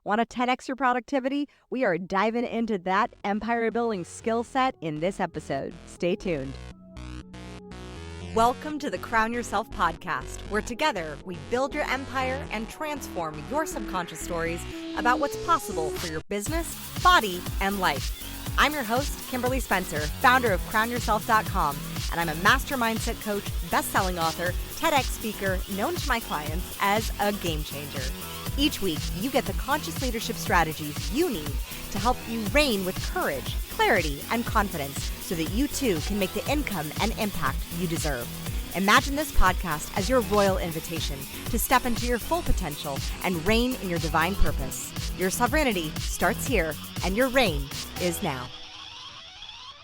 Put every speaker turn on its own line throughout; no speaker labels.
Want to 10x your productivity? We are diving into that empire building skill set in this episode. Stay tuned. Welcome to the Crown Yourself podcast, where together we build your empire and transform your subconscious stories about what's possible for your business, body, and life. I'm your host, Kimberly Spencer, founder of crownyourself.com, and I'm a master mindset coach, best-selling author, TEDx speaker, known to my clients as a game changer. Each week, you get the conscious leadership strategies you need to help you reign with courage, clarity, and confidence so that you too can make the income and impact you deserve. Imagine this podcast as your royal invitation to step into your full potential and reign in your divine purpose. Your sovereignty starts here, and your reign is now.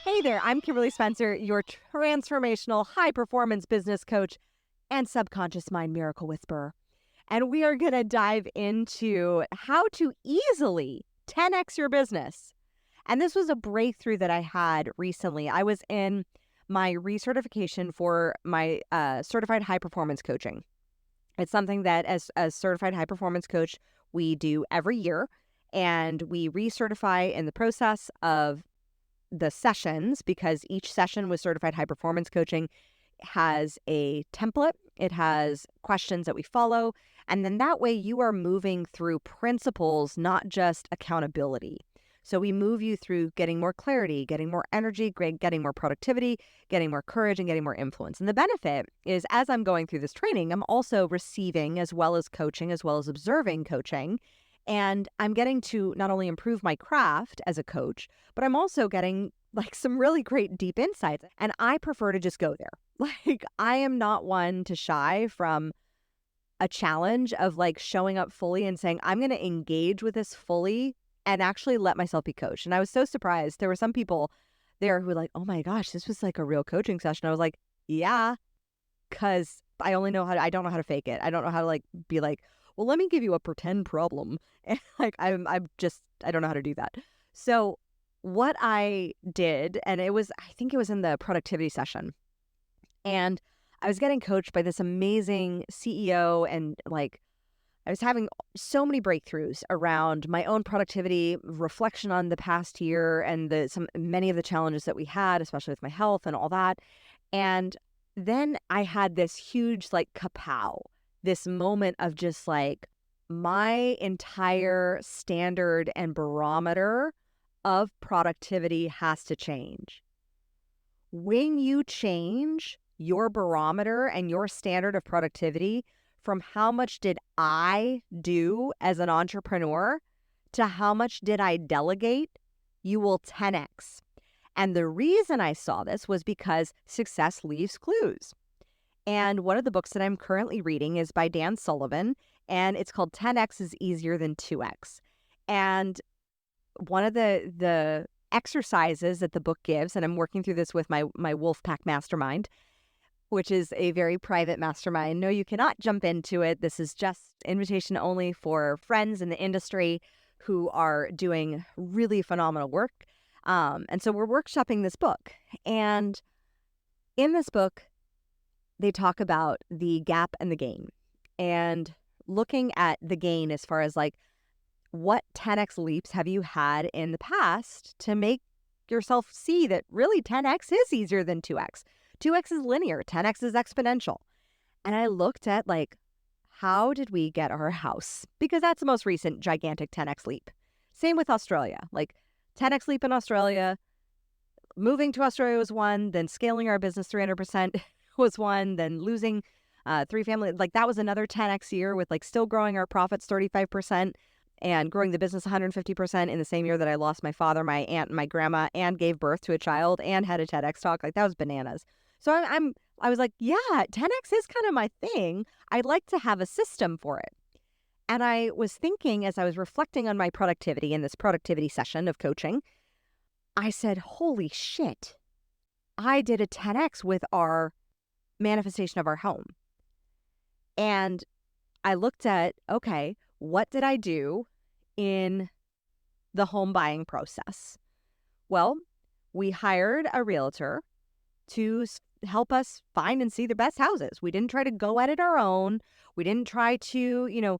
Hey there, I'm Kimberly Spencer, your transformational high-performance business coach and subconscious mind miracle whisperer. And we are going to dive into how to easily 10x your business. And this was a breakthrough that I had recently. I was in my recertification for my certified high performance coaching. It's something that as a certified high performance coach, we do every year. And we recertify in the process of the sessions, because each session with certified high performance coaching has a template. It has questions that we follow. And then that way you are moving through principles, not just accountability. So we move you through getting more clarity, getting more energy, getting more productivity, getting more courage, and getting more influence. And the benefit is, as I'm going through this training, I'm also receiving as well as coaching, as well as observing coaching. And I'm getting to not only improve my craft as a coach, but I'm also getting like some really great deep insights. And I prefer to just go there. Like, I am not one to shy from a challenge of like showing up fully and saying, I'm going to engage with this fully and actually let myself be coached. And I was so surprised. There were some people there who were like, oh my gosh, this was like a real coaching session. I was like, yeah, because I don't know how to fake it. I don't know how to like be like, well, let me give you a pretend problem. And like, I don't know how to do that. So what I did, and I think it was in the productivity session, and I was getting coached by this amazing CEO, and like I was having so many breakthroughs around my own productivity, reflection on the past year, and many of the challenges that we had, especially with my health and all that. And then I had this huge like kapow, this moment of just like my entire standard and barometer of productivity has to change. When you change your barometer and your standard of productivity from how much did I do as an entrepreneur to how much did I delegate, you will 10x. And the reason I saw this was because success leaves clues. And one of the books that I'm currently reading is by Dan Sullivan, and it's called 10x is easier than 2x. And one of the exercises that the book gives, and I'm working through this with my Wolfpack Mastermind, which is a very private mastermind. No, you cannot jump into it. This is just invitation only for friends in the industry who are doing really phenomenal work. And so we're workshopping this book. And in this book, they talk about the gap and the gain, and looking at the gain as far as like, what 10x leaps have you had in the past to make yourself see that really 10x is easier than 2x. 2x is linear, 10x is exponential. And I looked at like, how did we get our house? Because that's the most recent gigantic 10x leap. Same with Australia, like 10x leap in Australia. Moving to Australia was one, then scaling our business 300% was one, then losing 3 family, like that was another 10x year with like still growing our profits 35%. And growing the business 150% in the same year that I lost my father, my aunt, and my grandma, and gave birth to a child and had a TEDx talk. Like that was bananas. So I was like, yeah, 10x is kind of my thing. I'd like to have a system for it. And I was thinking, as I was reflecting on my productivity in this productivity session of coaching, I said, holy shit, I did a 10x with our manifestation of our home. And I looked at, okay, what did I do in the home buying process? Well, we hired a realtor to help us find and see the best houses. We didn't try to go at it our own. We didn't try to,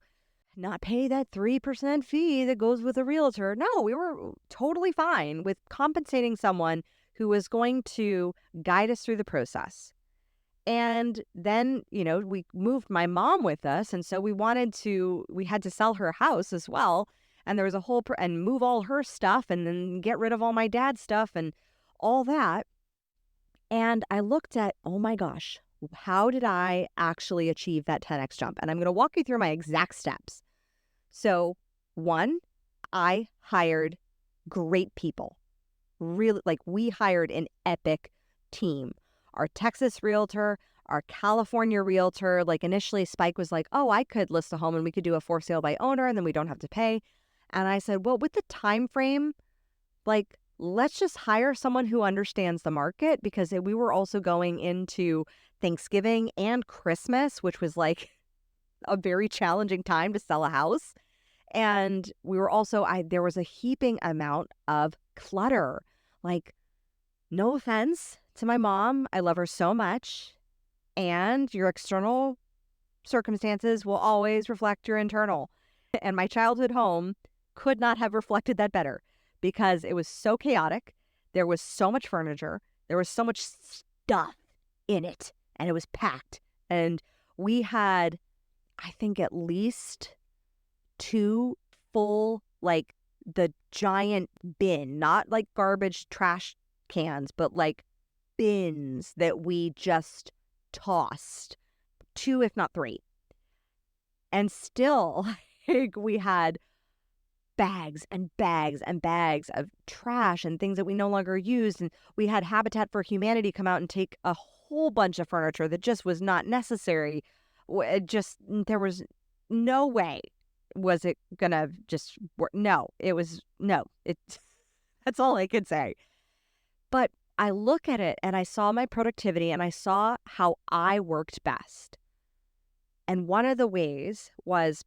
not pay that 3% fee that goes with a realtor. No, we were totally fine with compensating someone who was going to guide us through the process. And then, we moved my mom with us. And so we had to sell her house as well. And there was a whole, and move all her stuff and then get rid of all my dad's stuff and all that. And I looked at, oh my gosh, how did I actually achieve that 10x jump? And I'm going to walk you through my exact steps. So, one, I hired great people. Really, we hired an epic team. Our Texas realtor, our California realtor, initially Spike was like, oh, I could list a home and we could do a for sale by owner and then we don't have to pay. And I said, well, with the time frame, let's just hire someone who understands the market, because we were also going into Thanksgiving and Christmas, which was a very challenging time to sell a house. And we were also, there was a heaping amount of clutter. No offense to my mom, I love her so much. And your external circumstances will always reflect your internal. And my childhood home could not have reflected that better, because it was so chaotic. There was so much furniture. There was so much stuff in it, and it was packed. And we had, I think, at least 2 full, the giant bin, not garbage trash cans, but bins that we just tossed, 2, if not 3. And still, we had bags and bags and bags of trash and things that we no longer used. And we had Habitat for Humanity come out and take a whole bunch of furniture that just was not necessary. There was no way was it gonna just work. That's all I could say. But I look at it and I saw my productivity and I saw how I worked best. And one of the ways was,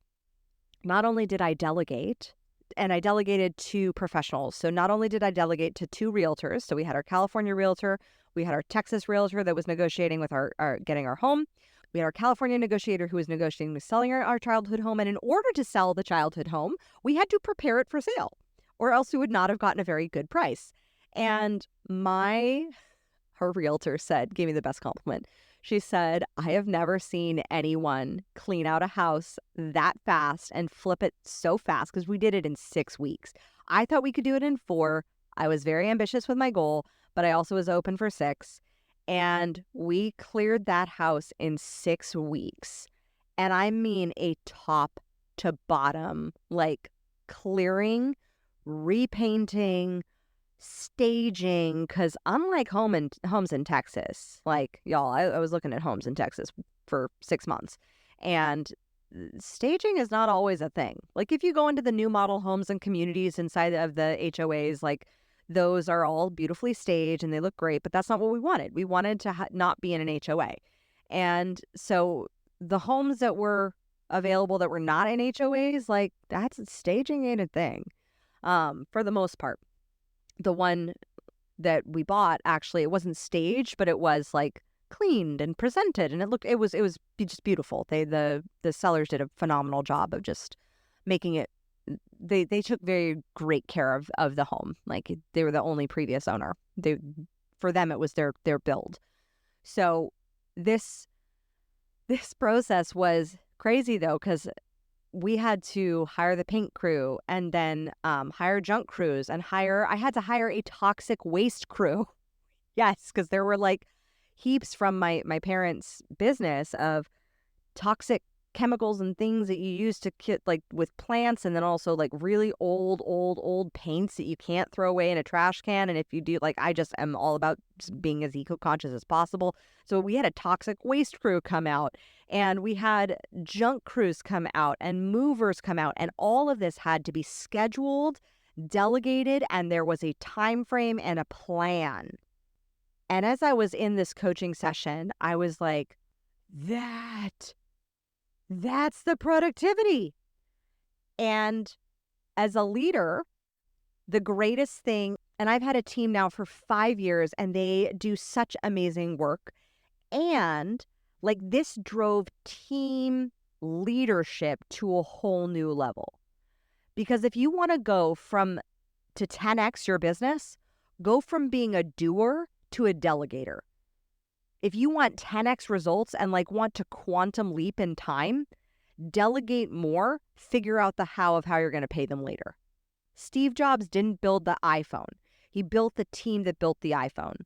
not only did I delegate, and I delegated to professionals. So not only did I delegate to 2 realtors, so we had our California realtor, we had our Texas realtor that was negotiating with our getting our home. We had our California negotiator who was negotiating with selling our childhood home. And in order to sell the childhood home, we had to prepare it for sale, or else we would not have gotten a very good price. And her realtor gave me the best compliment. She said, I have never seen anyone clean out a house that fast and flip it so fast, because we did it in 6 weeks. I thought we could do it in 4. I was very ambitious with my goal, but I also was open for 6. And we cleared that house in 6 weeks. And I mean a top to bottom, clearing, repainting, staging, because unlike homes in Texas, y'all, I was looking at homes in Texas for 6 months, and staging is not always a thing. If you go into the new model homes and communities inside of the HOAs, those are all beautifully staged and they look great, but that's not what we wanted. We wanted to not be in an HOA. And so the homes that were available that were not in HOAs, that's staging ain't a thing, for the most part. The one that we bought, actually, it wasn't staged, but it was cleaned and presented, and it was just beautiful. The sellers did a phenomenal job of just making it. They took very great care of the home. They were the only previous owner. For them it was their build. So this process was crazy though, because we had to hire the paint crew and then hire junk crews and I had to hire a toxic waste crew. Yes, because there were heaps from my parents' business of toxic chemicals and things that you use to with plants, and then also really old paints that you can't throw away in a trash can. And if you do, I just am all about just being as eco-conscious as possible. So we had a toxic waste crew come out, and we had junk crews come out and movers come out, and all of this had to be scheduled, delegated, and there was a time frame and a plan. And as I was in this coaching session, I was like, that's the productivity. And as a leader, the greatest thing, and I've had a team now for 5 years and they do such amazing work. And this drove team leadership to a whole new level. Because if you want to go to 10x your business, go from being a doer to a delegator. If you want 10x results and want to quantum leap in time, delegate more, figure out the how of how you're going to pay them later. Steve Jobs didn't build the iPhone. He built the team that built the iPhone.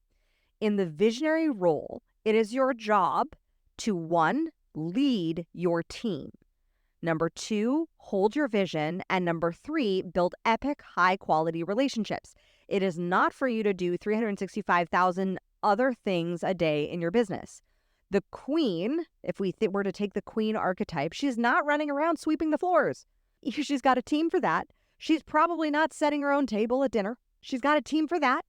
In the visionary role, it is your job to 1, lead your team. Number 2, hold your vision. And number 3, build epic high-quality relationships. It is not for you to do 365,000 other things a day in your business. The queen, if we were to take the queen archetype, she's not running around sweeping the floors. She's got a team for that. She's probably not setting her own table at dinner. She's got a team for that.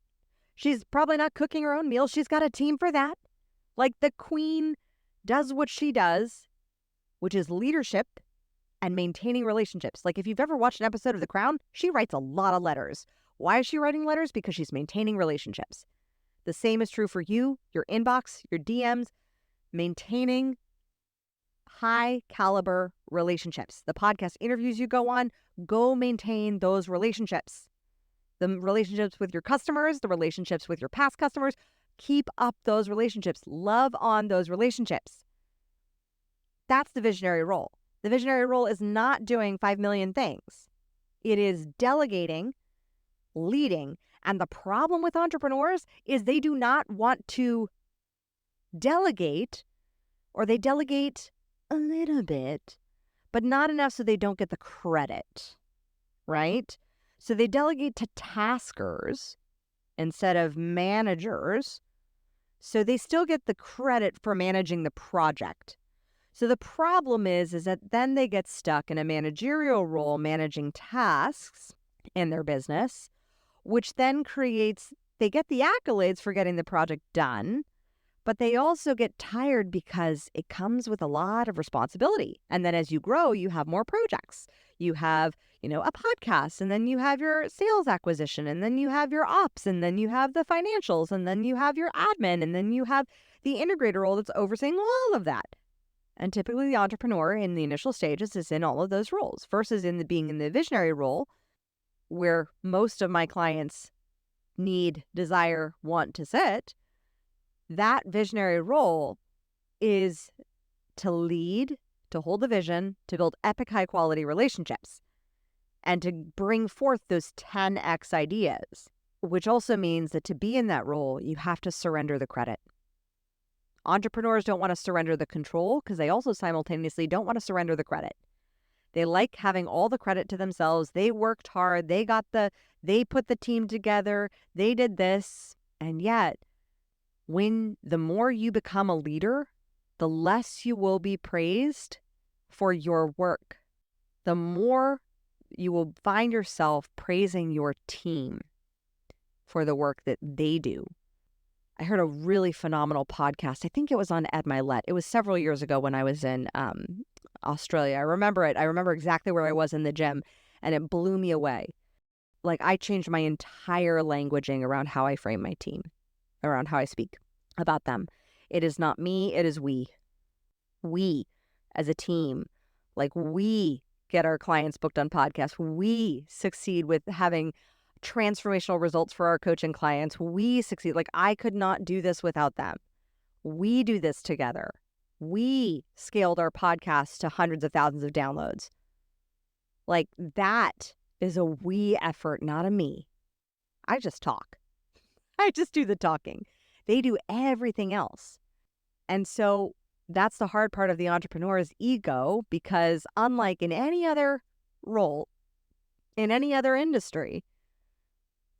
She's probably not cooking her own meals. She's got a team for that. The queen does what she does, which is leadership and maintaining relationships. If you've ever watched an episode of The Crown, she writes a lot of letters. Why is she writing letters? Because she's maintaining relationships. The same is true for you, your inbox, your DMs, maintaining high caliber relationships. The podcast interviews you go on, go maintain those relationships. The relationships with your customers, the relationships with your past customers, keep up those relationships. Love on those relationships. That's the visionary role. The visionary role is not doing 5 million things. It is delegating, leading. And the problem with entrepreneurs is they do not want to delegate, or they delegate a little bit, but not enough so they don't get the credit, right? So they delegate to taskers instead of managers. So they still get the credit for managing the project. So the problem is that then they get stuck in a managerial role managing tasks in their business, which then they get the accolades for getting the project done, but they also get tired because it comes with a lot of responsibility. And then as you grow, you have more projects. You have, a podcast, and then you have your sales acquisition, and then you have your ops, and then you have the financials, and then you have your admin, and then you have the integrator role that's overseeing all of that. And typically the entrepreneur in the initial stages is in all of those roles versus being in the visionary role, where most of my clients need, desire, want to sit. That visionary role is to lead, to hold the vision, to build epic high quality relationships, and to bring forth those 10x ideas, which also means that to be in that role, you have to surrender the credit. Entrepreneurs don't want to surrender the control because they also simultaneously don't want to surrender the credit. They like having all the credit to themselves. They worked hard. They put the team together. They did this. And yet, the more you become a leader, the less you will be praised for your work. The more you will find yourself praising your team for the work that they do. I heard a really phenomenal podcast. I think it was on Ed Milet. It was several years ago when I was in Australia. I remember it. I remember exactly where I was in the gym, and it blew me away. I changed my entire languaging around how I frame my team, around how I speak about them. It is not me. It is we. We as a team, we get our clients booked on podcasts. We succeed with having transformational results for our coaching clients. We succeed. I could not do this without them. We do this together. We scaled our podcast to hundreds of thousands of downloads. That is a we effort, not a me. I just talk. I just do the talking. They do everything else. And so that's the hard part of the entrepreneur's ego, because unlike in any other role, in any other industry,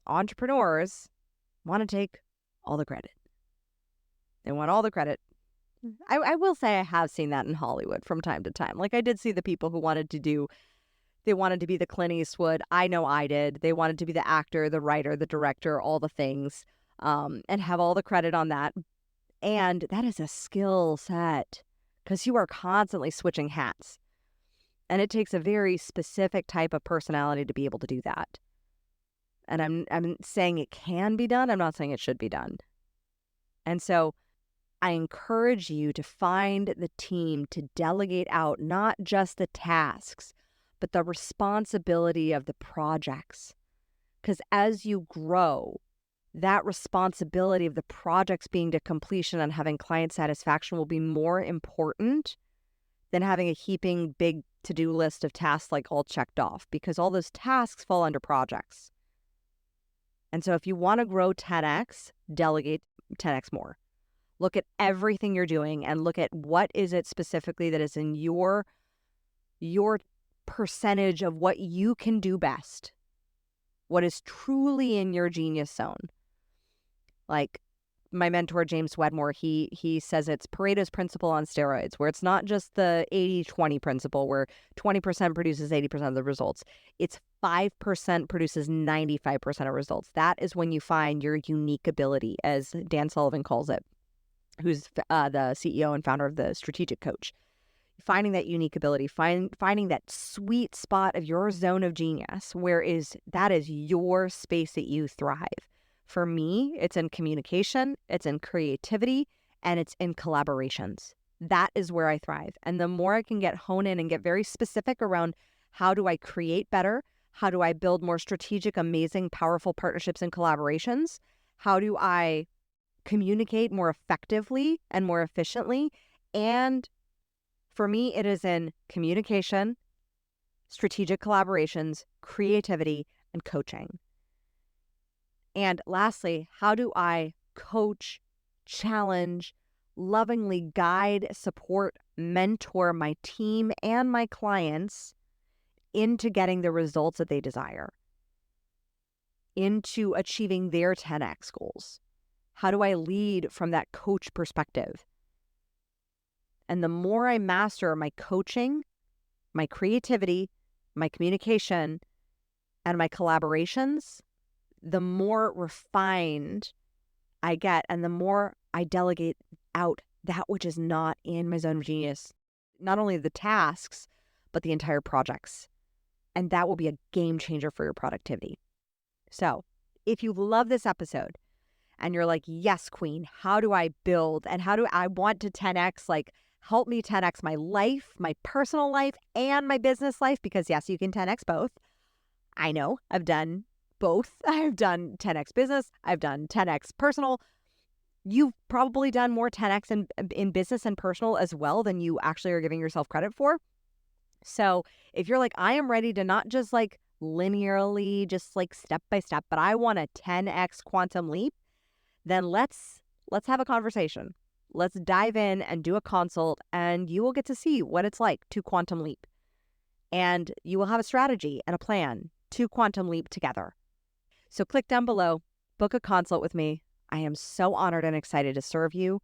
entrepreneurs want to take all the credit. They want all the credit. I will say I have seen that in Hollywood from time to time. I did see the people who wanted to be the Clint Eastwood. I know I did. They wanted to be the actor, the writer, the director, all the things, and have all the credit on that. And that is a skill set because you are constantly switching hats. And it takes a very specific type of personality to be able to do that. And I'm saying it can be done. I'm not saying it should be done. And so
I encourage you to find the team to delegate out not just the tasks, but the responsibility of the projects. Because as you grow, that responsibility of the projects being to completion and having client satisfaction will be more important than having a heaping big to-do list of tasks like all checked off, because all those tasks fall under projects. And so if you want to grow 10x, delegate 10x more. Look at everything you're doing and look at what is it specifically that is in your percentage of what you can do best. What is truly in your genius zone. Like my mentor, James Wedmore, he says it's Pareto's principle on steroids, where it's not just the 80-20 principle where 20% produces 80% of the results. It's 5% produces 95% of results. That is when you find your unique ability, as Dan Sullivan calls it, who's the CEO and founder of the Strategic Coach. Finding that unique ability, finding that sweet spot of your zone of genius, that is your space that you thrive. For me, it's in communication, it's in creativity, and it's in collaborations. That is where I thrive. And the more I can hone in and get very specific around how do I create better, how do I build more strategic, amazing, powerful partnerships and collaborations, how do I communicate more effectively and more efficiently. And for me, it is in communication, strategic collaborations, creativity, and coaching. And lastly, how do I coach, challenge, lovingly guide, support, mentor my team and my clients into getting the results that they desire, into achieving their 10x goals? How do I lead from that coach perspective? And the more I master my coaching, my creativity, my communication, and my collaborations, the more refined I get and the more I delegate out that which is not in my zone of genius, not only the tasks, but the entire projects. And that will be a game changer for your productivity. So if you love this episode, and you're like, yes, queen, how do I build and how do I want to 10x, like help me 10x my life, my personal life and my business life? Because yes, you can 10x both. I know I've done both. I've done 10x business. I've done 10x personal. You've probably done more 10x in business and personal as well than you actually are giving yourself credit for. So if you're like, I am ready to not just like linearly, just like step by step, but I want a 10x quantum leap, then let's have a conversation. Let's dive in and do a consult, and you will get to see what it's like to quantum leap. And you will have a strategy and a plan to quantum leap together. So click down below, book a consult with me. I am so honored and excited to serve you.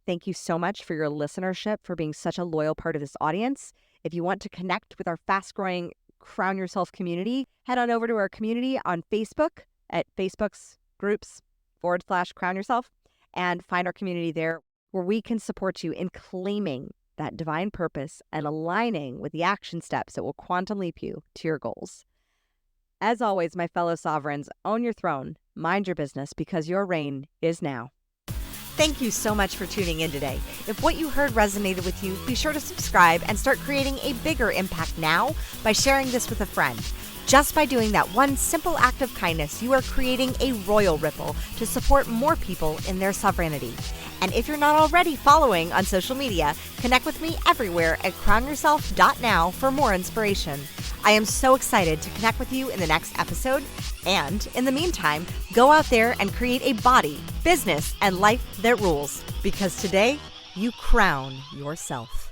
Thank you so much for your listenership, for being such a loyal part of this audience. If you want to connect with our fast-growing Crown Yourself community, head on over to our community on Facebook at Facebook's groups/Crown Yourself and find our community there where we can support you in claiming that divine purpose and aligning with the action steps that will quantum leap you to your goals. As always, my fellow sovereigns, own your throne, mind your business, because your reign is now.
Thank you so much for tuning in today. If what you heard resonated with you, be sure to subscribe and start creating a bigger impact now by sharing this with a friend. Just by doing that one simple act of kindness, you are creating a royal ripple to support more people in their sovereignty. And if you're not already following on social media, connect with me everywhere at crownyourself.now for more inspiration. I am so excited to connect with you in the next episode. And in the meantime, go out there and create a body, business, and life that rules. Because today, you crown yourself.